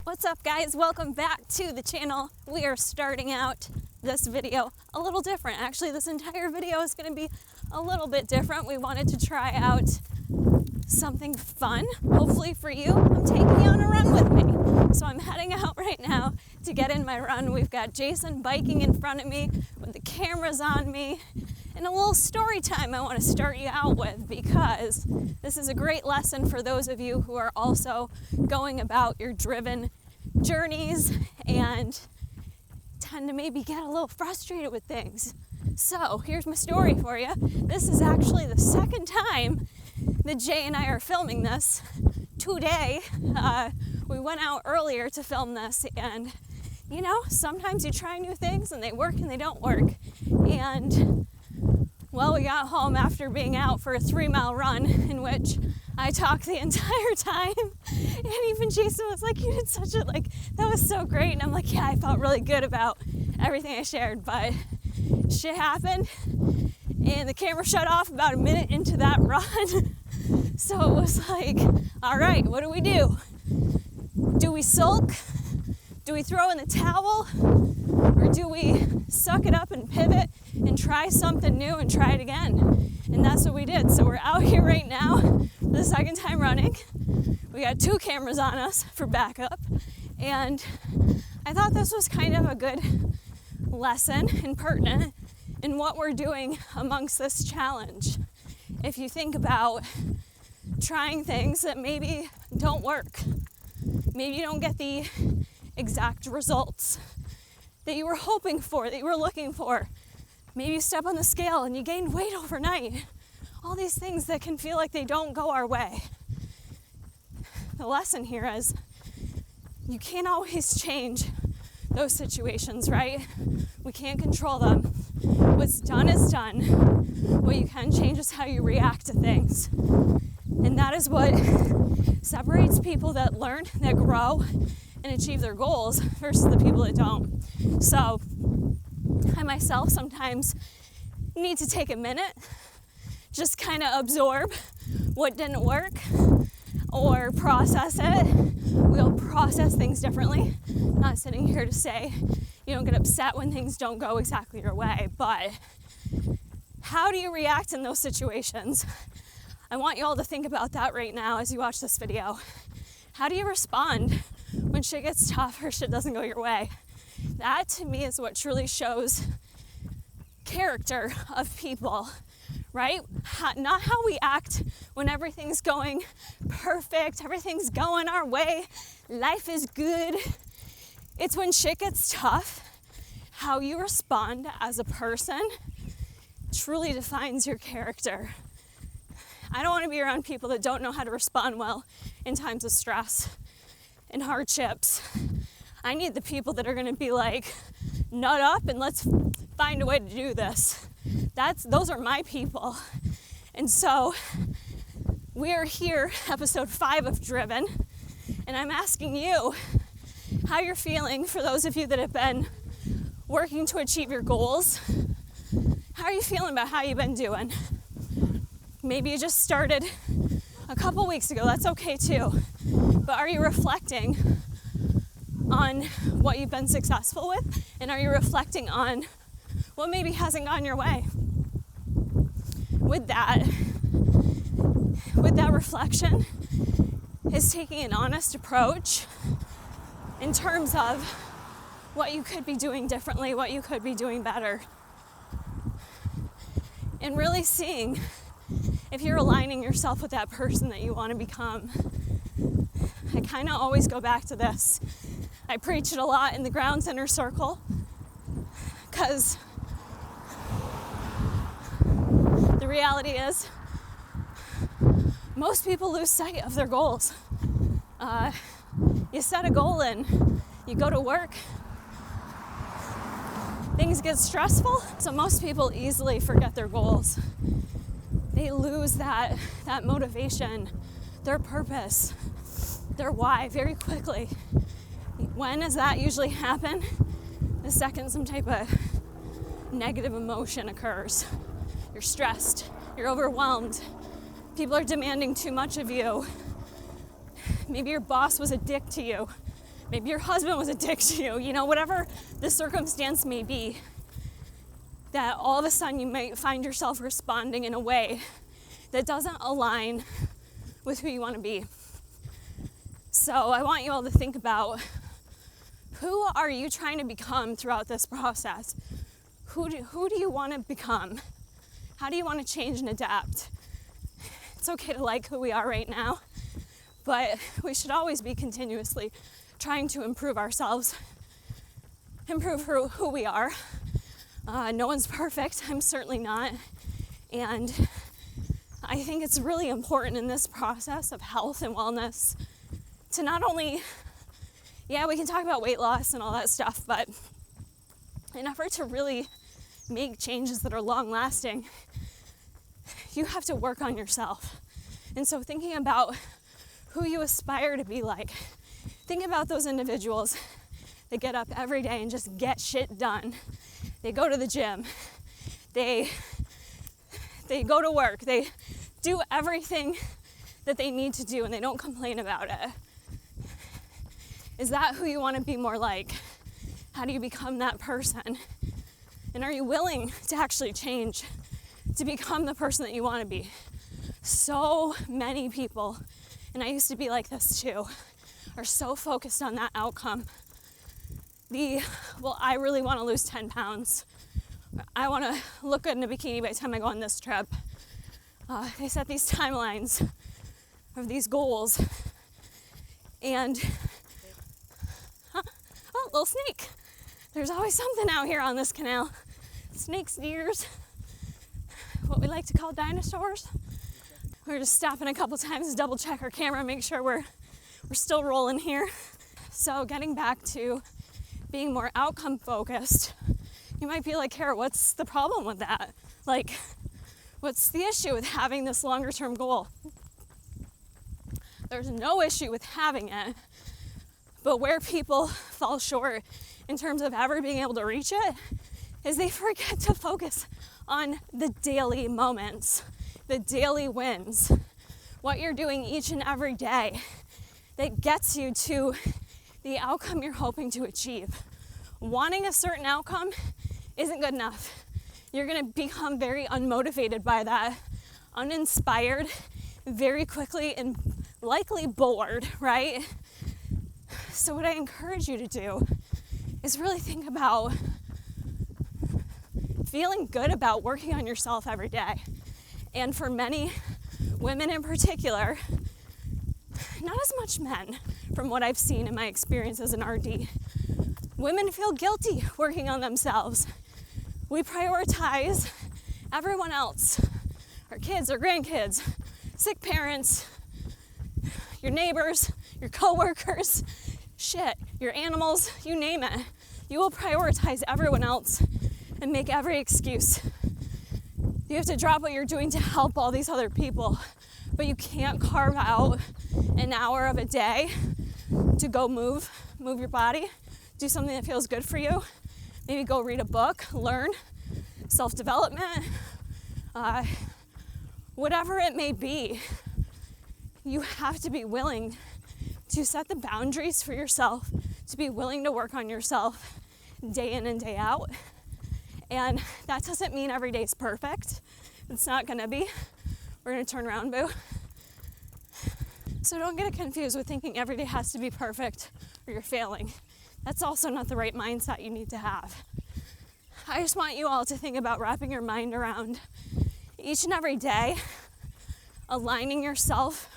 What's up, guys? Welcome back to the channel. We are starting out this video a little different. Actually, this entire video is going to be a little bit different. We wanted to try out something fun, hopefully for you. I'm taking you on a run with me. So I'm heading out right now to get in my run. We've got Jason biking in front of me with the cameras on me. And a little story time I want to start you out with, because this is a great lesson for those of you who are also going about your driven journeys and tend to maybe get a little frustrated with things. So here's my story for you. This is actually the second time that Jay and I are filming this today. We went out earlier to film this, and you know, sometimes you try new things and they work and they don't work. And well, we got home after being out for a 3-mile run in which I talked the entire time, and even Jason was like, you did such a, that was so great. And I'm like, yeah, I felt really good about everything I shared, but shit happened and the camera shut off about a minute into that run. So it was like, all right, what do? Do we sulk? Do we throw in the towel? Or do we suck it up and pivot and try something new and try it again? And that's what we did. So we're out here right now, the second time running. We got 2 cameras on us for backup. And I thought this was kind of a good lesson and pertinent in what we're doing amongst this challenge. If you think about trying things that maybe don't work, maybe you don't get the exact results that you were hoping for, that you were looking for. Maybe you step on the scale and you gained weight overnight. All these things that can feel like they don't go our way. The lesson here is you can't always change those situations, right? We can't control them. What's done is done. What you can change is how you react to things. And that is what separates people that learn, that grow, and achieve their goals versus the people that don't. So I myself sometimes need to take a minute, just kind of absorb what didn't work or process it. We'll process things differently. I'm not sitting here to say you don't get upset when things don't go exactly your way, but how do you react in those situations? I want you all to think about that right now as you watch this video. How do you respond when shit gets tough or shit doesn't go your way? That to me is what truly shows character of people, right? Not how we act when everything's going perfect, everything's going our way, life is good. It's when shit gets tough, how you respond as a person truly defines your character. I don't want to be around people that don't know how to respond well in times of stress and hardships. I need the people that are going to be like, nut up and let's find a way to do this. Those are my people. And so we are here, episode 5 of Driven, and I'm asking you how you're feeling for those of you that have been working to achieve your goals. How are you feeling about how you've been doing? Maybe you just started a couple weeks ago, that's okay too. But are you reflecting on what you've been successful with? And are you reflecting on what maybe hasn't gone your way? With that reflection is taking an honest approach in terms of what you could be doing differently, what you could be doing better. And really seeing if you're aligning yourself with that person that you want to become. I kind of always go back to this. I preach it a lot in the Ground Center circle because the reality is most people lose sight of their goals. You set a goal and you go to work, things get stressful, so most people easily forget their goals. They lose that motivation, their purpose, their why very quickly. When does that usually happen? The second some type of negative emotion occurs. You're stressed, you're overwhelmed, people are demanding too much of you. Maybe your boss was a dick to you. Maybe your husband was a dick to you, you know, whatever the circumstance may be, that all of a sudden you might find yourself responding in a way that doesn't align with who you want to be. So I want you all to think about, who are you trying to become throughout this process? Who do you want to become? How do you want to change and adapt? It's okay to like who we are right now, but we should always be continuously trying to improve ourselves, improve who we are. No one's perfect. I'm certainly not. And I think it's really important in this process of health and wellness to not only, yeah, we can talk about weight loss and all that stuff, but in effort to really make changes that are long lasting, you have to work on yourself. And so thinking about who you aspire to be like, think about those individuals that get up every day and just get shit done. They go to the gym, they go to work, they do everything that they need to do and they don't complain about it. Is that who you want to be more like? How do you become that person? And are you willing to actually change to become the person that you want to be? So many people, and I used to be like this too, are so focused on that outcome. Well, I really want to lose 10 pounds. I want to look good in a bikini by the time I go on this trip. They set these timelines of these goals. And, oh, little snake. There's always something out here on this canal. Snakes, deers, what we like to call dinosaurs. We're just stopping a couple times to double check our camera, make sure we're still rolling here. So getting back to being more outcome focused, you might be like, Kara, what's the problem with that? Like, what's the issue with having this longer term goal? There's no issue with having it, but where people fall short in terms of ever being able to reach it is they forget to focus on the daily moments, the daily wins, what you're doing each and every day that gets you to the outcome you're hoping to achieve. Wanting a certain outcome isn't good enough. You're going to become very unmotivated by that, uninspired, very quickly, and likely bored, right? So what I encourage you to do is really think about feeling good about working on yourself every day. And for many women in particular, not as much men, from what I've seen in my experience as an RD, women feel guilty working on themselves. We prioritize everyone else, our kids, our grandkids, sick parents, your neighbors, your coworkers, shit, your animals, you name it. You will prioritize everyone else and make every excuse. You have to drop what you're doing to help all these other people, but you can't carve out an hour of a day to go move your body, do something that feels good for you. Maybe go read a book, learn, self-development, whatever it may be. You have to be willing to set the boundaries for yourself, to be willing to work on yourself day in and day out. And that doesn't mean every day is perfect. It's not gonna be. We're gonna turn around, boo. So don't get it confused with thinking every day has to be perfect or you're failing. That's also not the right mindset you need to have. I just want you all to think about wrapping your mind around each and every day, aligning yourself.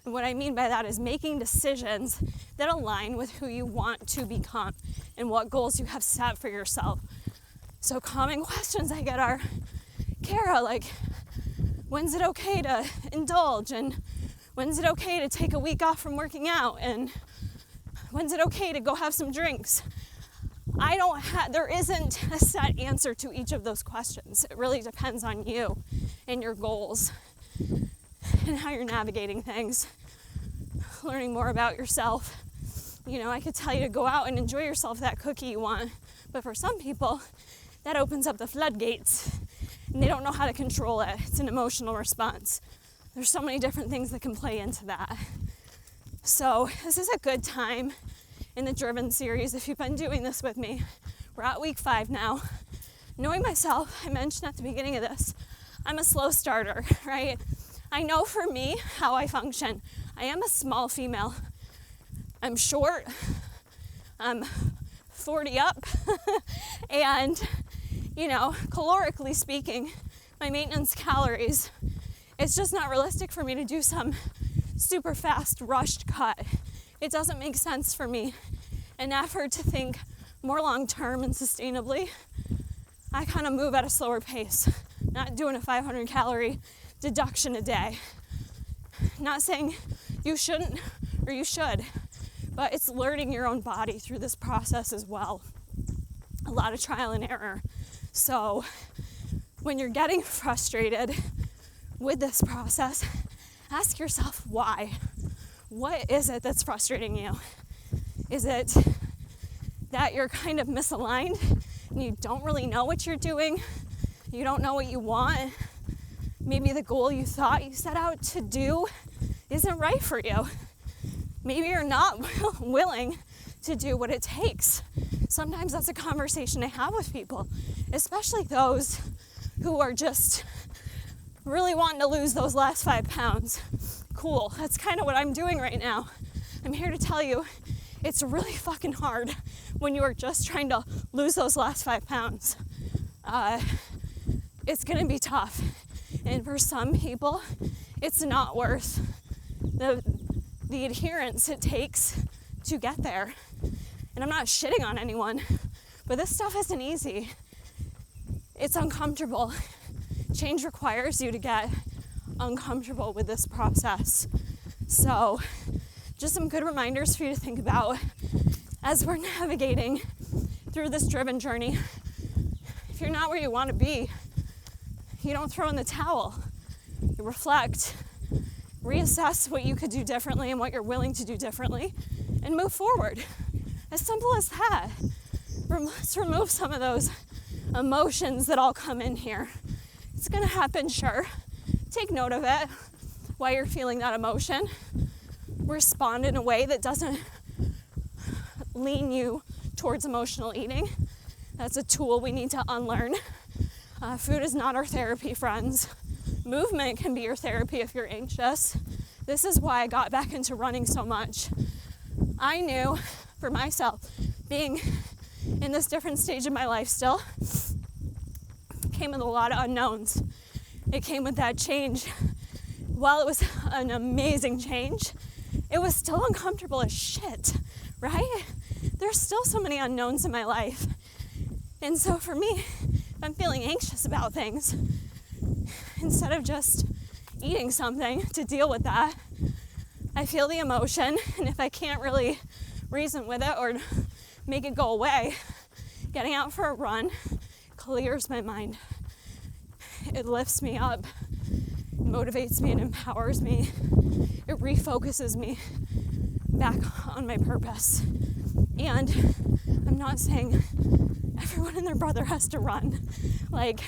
And what I mean by that is making decisions that align with who you want to become and what goals you have set for yourself. So common questions I get are, Kara, like, when's it okay to indulge? And when's it okay to take a week off from working out? And when's it okay to go have some drinks? There isn't a set answer to each of those questions. It really depends on you and your goals and how you're navigating things, learning more about yourself. You know, I could tell you to go out and enjoy yourself that cookie you want, but for some people, that opens up the floodgates and they don't know how to control it. It's an emotional response. There's so many different things that can play into that. So this is a good time in the Driven series. If you've been doing this with me, we're at week 5 now. Knowing myself, I mentioned at the beginning of this, I'm a slow starter, right? I know for me how I function. I am a small female. I'm short. I'm 40 up. And, calorically speaking, my maintenance calories, it's just not realistic for me to do some super fast rushed cut. It doesn't make sense for me. An effort to think more long-term and sustainably, I kind of move at a slower pace, not doing a 500 calorie deduction a day. Not saying you shouldn't or you should, but it's learning your own body through this process as well. A lot of trial and error. So when you're getting frustrated with this process, ask yourself why. What is it that's frustrating you? Is it that you're kind of misaligned and you don't really know what you're doing? You don't know what you want? Maybe the goal you thought you set out to do isn't right for you. Maybe you're not willing to do what it takes. Sometimes that's a conversation I have with people, especially those who are just really wanting to lose those last 5 pounds. Cool, that's kind of what I'm doing right now. I'm here to tell you it's really fucking hard when you are just trying to lose those last 5 pounds. It's gonna be tough. And for some people, it's not worth the adherence it takes to get there. And I'm not shitting on anyone, but this stuff isn't easy. It's uncomfortable. Change requires you to get uncomfortable with this process. So just some good reminders for you to think about as we're navigating through this Driven journey. If you're not where you want to be, you don't throw in the towel. You reflect, reassess what you could do differently and what you're willing to do differently, and move forward. As simple as that. Let's remove some of those emotions that all come in here. It's gonna happen, sure. Take note of it, why you're feeling that emotion. Respond in a way that doesn't lean you towards emotional eating. That's a tool we need to unlearn. Food is not our therapy, friends. Movement can be your therapy if you're anxious. This is why I got back into running so much. I knew for myself, being in this different stage of my life still, came with a lot of unknowns. It came with that change. While it was an amazing change, it was still uncomfortable as shit, right? There's still so many unknowns in my life. And so for me, if I'm feeling anxious about things, instead of just eating something to deal with that, I feel the emotion, and if I can't really reason with it or make it go away, getting out for a run clears my mind. It lifts me up, motivates me, and empowers me. It refocuses me back on my purpose. And I'm not saying everyone and their brother has to run. Like,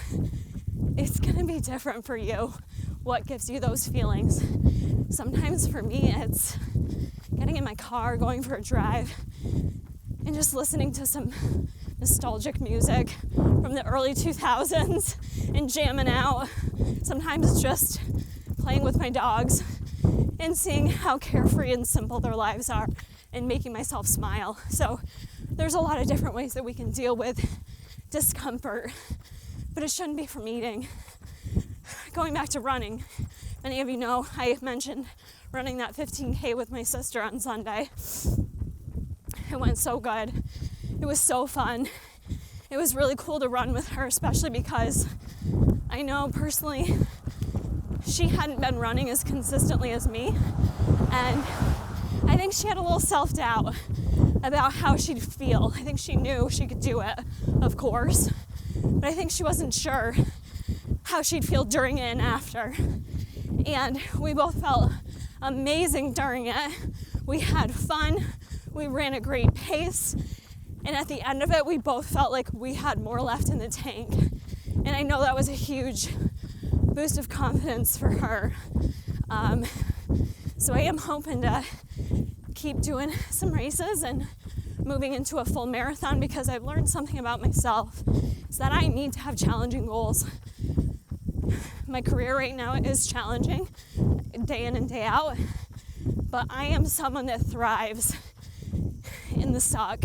it's gonna be different for you, what gives you those feelings. Sometimes for me, it's getting in my car, going for a drive, and just listening to some nostalgic music from the early 2000s and jamming out. Sometimes it's just playing with my dogs and seeing how carefree and simple their lives are and making myself smile. So there's a lot of different ways that we can deal with discomfort, but it shouldn't be from eating. Going back to running, many of you know I mentioned running that 15K with my sister on Sunday. It went so good. It was so fun. It was really cool to run with her, especially because I know personally she hadn't been running as consistently as me, and I think she had a little self-doubt about how she'd feel. I think she knew she could do it, of course, but I think she wasn't sure how she'd feel during it and after. And we both felt amazing during it. We had fun. We ran a great pace. And at the end of it, we both felt like we had more left in the tank. And I know that was a huge boost of confidence for her. So I am hoping to keep doing some races and moving into a full marathon, because I've learned something about myself, is that I need to have challenging goals. My career right now is challenging day in and day out, but I am someone that thrives in the suck,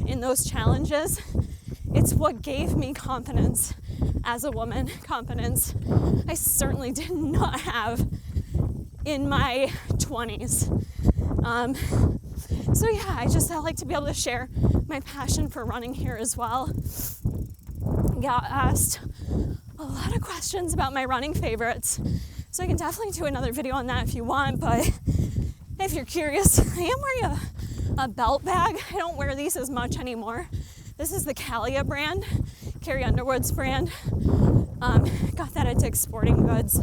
in those challenges. It's what gave me confidence as a woman, confidence I certainly did not have in my 20s. So yeah, I like to be able to share my passion for running here as well. Got asked a lot of questions about my running favorites, so I can definitely do another video on that if you want, but if you're curious, I am wearing a belt bag. I don't wear these as much anymore. This is the Calia brand, Carrie Underwood's brand. Got that at Dick's Sporting Goods.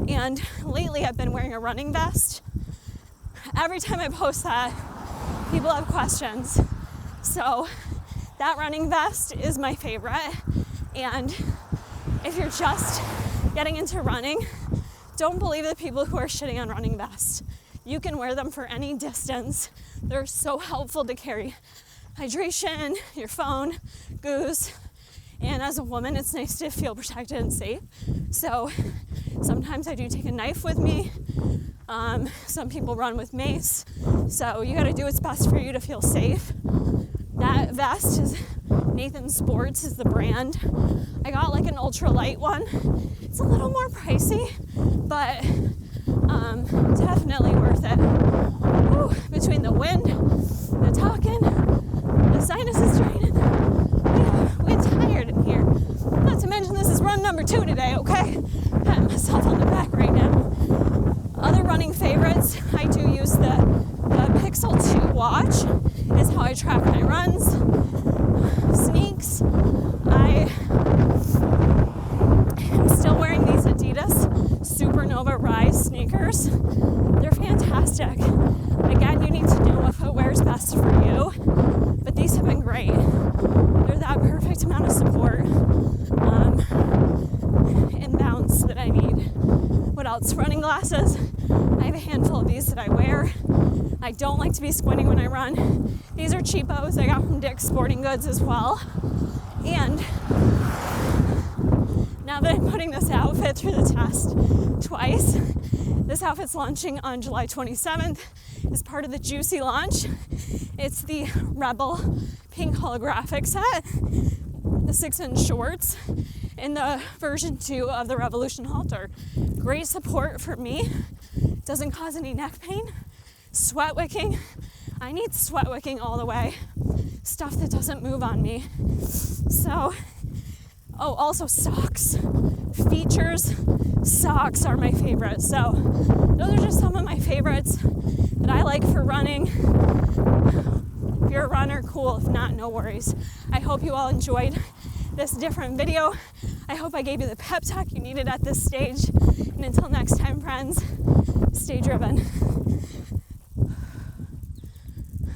And lately I've been wearing a running vest. Every time I post that, people have questions. So that running vest is my favorite. And if you're just getting into running, don't believe the people who are shitting on running vests. You can wear them for any distance. They're so helpful to carry hydration, your phone, goose. And as a woman, it's nice to feel protected and safe. So sometimes I do take a knife with me. Some people run with mace. So you gotta do what's best for you to feel safe. That vest is Nathan Sports is the brand. I got like an ultralight one. It's a little more pricey, but definitely worth it. Whew, between the wind, the talking, the sinuses draining, we're tired in here. Not to mention this is run number 2 today, okay? Patting myself on the back right now. Other running favorites, I do use the Pixel 2 watch. Is how I track my runs. Sneaks. I am still wearing these Adidas Supernova Rise sneakers. They're fantastic. Again, you need to know what footwear is best for you, but these have been great. They're that perfect amount of support and bounce that I need. What else? Running glasses. I have a handful of these that I wear. I don't like to be squinting when I run. These are cheapos I got from Dick's Sporting Goods as well. And now that I'm putting this outfit through the test twice, this outfit's launching on July 27th as part of the Juicy launch. It's the Rebel pink holographic set, the 6-inch shorts, and the version 2 of the Revolution halter. Great support for me. Doesn't cause any neck pain. Sweat wicking. I need sweat wicking all the way. Stuff that doesn't move on me. So, also socks. Features. Socks are my favorite. So, those are just some of my favorites that I like for running. If you're a runner, cool. If not, no worries. I hope you all enjoyed this different video. I hope I gave you the pep talk you needed at this stage. And until next time, friends, stay driven.